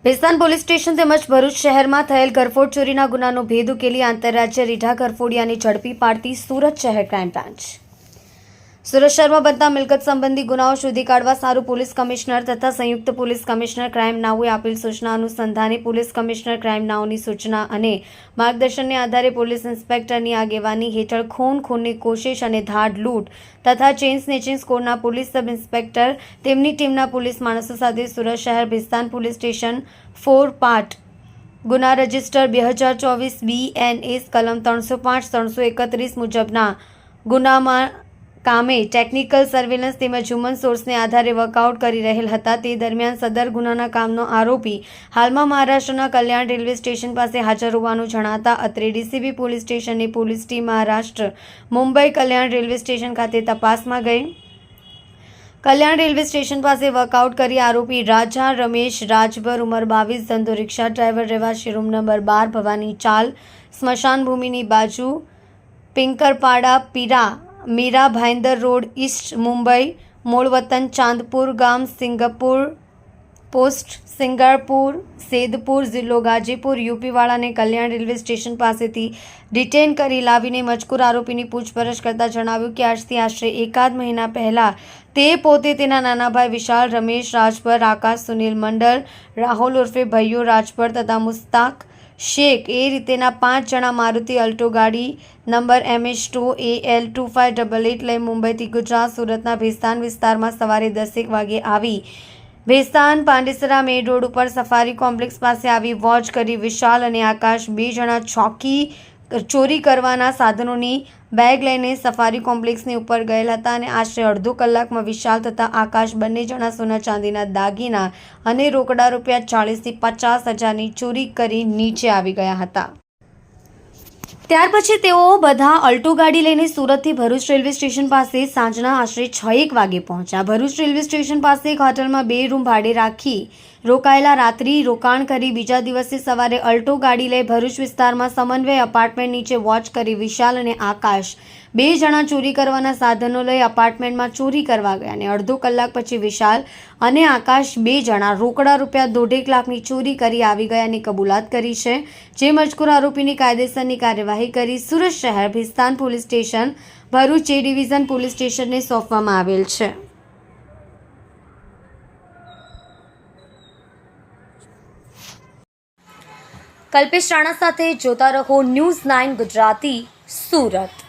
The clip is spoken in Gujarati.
ભેસ્તાન પોલીસ સ્ટેશન તેમજ ભરૂચ શહેરમાં થયેલ ઘરફોડ ચોરીના ગુનાનો ભેદ ઉકેલી આંતરરાજ્ય રીઢા ઘરફોડિયાને ઝડપી પાડતી સુરત શહેર ક્રાઇમ બ્રાન્ચ। સુરત શહેરમાં બનતા મિલકત સંબંધી ગુનાઓ શોધી કાઢવા સારું પોલીસ કમિશનર તથા સંયુક્ત પોલીસ કમિશનર ક્રાઇમ નાઓએ આપેલ સૂચના અનુસંધાને પોલીસ કમિશનર ક્રાઇમ નાઓની સૂચના અને માર્ગદર્શનને આધારે પોલીસ ઇન્સ્પેક્ટરની આગેવાની હેઠળ ખૂનની કોશિશ અને ધાડ લૂંટ તથા ચેઇન સ્નેચિંગ સ્કોડના પોલીસ સબ ઇન્સ્પેક્ટર તેમની ટીમના પોલીસ માણસો સાથે સુરત શહેર ભેસ્તાન પોલીસ સ્ટેશન 4 પાર્ટ ગુના રજિસ્ટર 2024 BNS કલમ 305-331 મુજબના ગુનામાં કામે ટેકનિકલ સર્વેલન્સ તેમજ હ્યુમન સોર્સને આધારે વર્કઆઉટ કરી રહેલ હતા। તે દરમિયાન સદર ગુનાના કામનો આરોપી હાલમાં મહારાષ્ટ્રના કલ્યાણ રેલવે સ્ટેશન પાસે હાજર હોવાનું જણાતા અત્રે ડીસીબી પોલીસ સ્ટેશનની પોલીસ ટીમ મહારાષ્ટ્ર મુંબઈ કલ્યાણ રેલવે સ્ટેશન ખાતે તપાસમાં ગઈ। કલ્યાણ રેલવે સ્ટેશન પાસે વર્કઆઉટ કરી આરોપી રાજા રમેશ રાજભર ઉંમર 22 ધંધો રિક્ષા ડ્રાઈવર રહેવાસી રૂમ નંબર 12 ભવાની ચાલ સ્મશાન ભૂમિની બાજુ પિંકરપાડા પીરા मीरा भाईंदर रोड ईस्ट मुंबई मूल वतन चांदपुर गाम सिंगापुर पोस्ट सिंगापुर सेदपुर जिल्लो गाजीपुर यूपी वाळाने कल्याण रेलवे स्टेशन पासेथी डिटेन करी लावीने मजकूर आरोपीनी पूछपरछ करता जणाव्युं कि આજથી આશરે એકાદ મહિના પહેલા તે પોતે તેના નાના ભાઈ વિશાલ રમેશ રાજભર આકાશ સુનિલ મંડળ રાહુલ ઉર્ફે ભૈયો રાજભર તથા મુસ્તાક शेख ए रीतेना 5 जणा मारुति अल्टो गाड़ी नंबर MH2 AL 2588 लई मुंबईथी गुजरात सूरतना भेस्तान विस्तारमां सवारे 10 वागे आवी भेस्तान પાંડેસરા મેઇન રોડ ઉપર સફારી કોમ્પ્લેક્સ પાસે આવી વોચ કરી વિશાલ અને આકાશ 2 જણા ચોરી કરવાના સાધનોની બેગ લઈને સફારી કોમ્પ્લેક્સની ઉપર ગયેલ હતા અને આશરે અડધો કલાકમાં વિશાલ તથા આકાશ બંને જણા સોના ચાંદીના દાગીના અને રોકડા રૂપિયા 40 થી 50 હજારની ચોરી કરી નીચે આવી ગયા હતા। ત્યાર પછી તેઓ બધા અલ્ટો ગાડી લઈને સુરતથી ભરૂચ રેલવે સ્ટેશન પાસે સાંજના આશરે 6 વાગે પહોંચ્યા। ભરૂચ રેલવે સ્ટેશન પાસે એક હોટલમાં 2 રૂમ ભાડે રાખી રોકાયેલા રાત્રિ રોકાણ કરી બીજા દિવસે સવારે અલ્ટો ગાડી લઈ ભરૂચ વિસ્તારમાં સમન્વય અપાર્ટમેન્ટ નીચે વોચ કરી વિશાલ અને આકાશ 2 જણા ચોરી કરવાના સાધનો લઈ અપાર્ટમેન્ટમાં ચોરી કરવા ગયા અને અડધો કલાક પછી વિશાલ અને આકાશ 2 જણા રોકડા રૂપિયા 1.5 લાખની ચોરી કરી આવી ગયાની કબૂલાત કરી છે। જે મજકૂર આરોપીની કાયદેસરની કાર્યવાહી કરી સુરત શહેર ભેસ્તાન પોલીસ સ્ટેશન ભરૂચ એ ડિવિઝન પોલીસ સ્ટેશનને સોંપવામાં આવેલ છે। કલ્પેશ રાણા સાથે જોતા રહો ન્યૂઝ 9 ગુજરાતી સુરત।